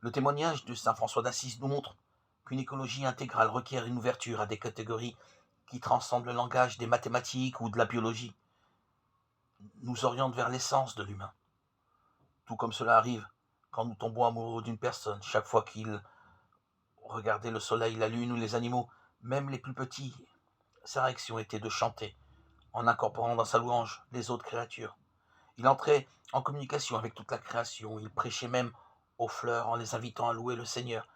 Le témoignage de saint François d'Assise nous montre qu'une écologie intégrale requiert une ouverture à des catégories qui transcendent le langage des mathématiques ou de la biologie, nous oriente vers l'essence de l'humain. Tout comme cela arrive quand nous tombons amoureux d'une personne, chaque fois qu'il regardait le soleil, la lune ou les animaux, même les plus petits, sa réaction était de chanter, en incorporant dans sa louange les autres créatures. Il entrait en communication avec toute la création, il prêchait même aux fleurs en les invitant à louer le Seigneur,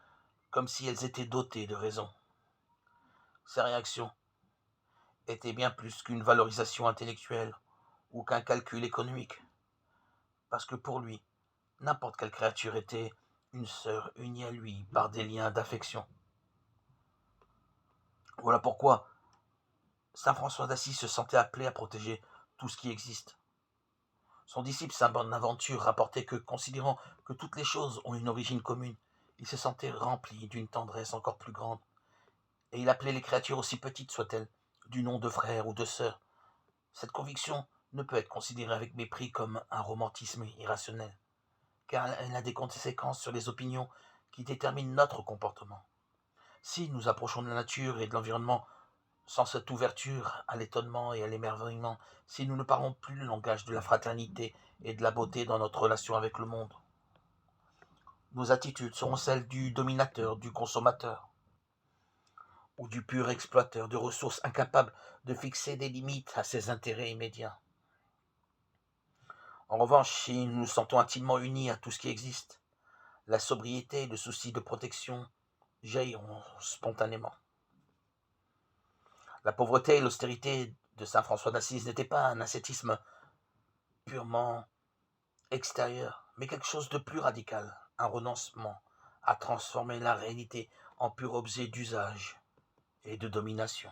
comme si elles étaient dotées de raison. Ses réactions étaient bien plus qu'une valorisation intellectuelle ou qu'un calcul économique, parce que pour lui, n'importe quelle créature était une sœur unie à lui par des liens d'affection. Voilà pourquoi saint François d'Assise se sentait appelé à protéger tout ce qui existe. Son disciple saint Bonaventure rapportait que, considérant que toutes les choses ont une origine commune, il se sentait rempli d'une tendresse encore plus grande, et il appelait les créatures, aussi petites soient-elles, du nom de frères ou de sœurs. Cette conviction ne peut être considérée avec mépris comme un romantisme irrationnel, car elle a des conséquences sur les opinions qui déterminent notre comportement. Si nous approchons de la nature et de l'environnement sans cette ouverture à l'étonnement et à l'émerveillement, si nous ne parlons plus le langage de la fraternité et de la beauté dans notre relation avec le monde, nos attitudes seront celles du dominateur, du consommateur, ou du pur exploiteur de ressources incapable de fixer des limites à ses intérêts immédiats. En revanche, si nous nous sentons intimement unis à tout ce qui existe, la sobriété et le souci de protection jailliront spontanément. La pauvreté et l'austérité de saint François d'Assise n'étaient pas un ascétisme purement extérieur, mais quelque chose de plus radical, un renoncement à transformer la réalité en pur objet d'usage et de domination.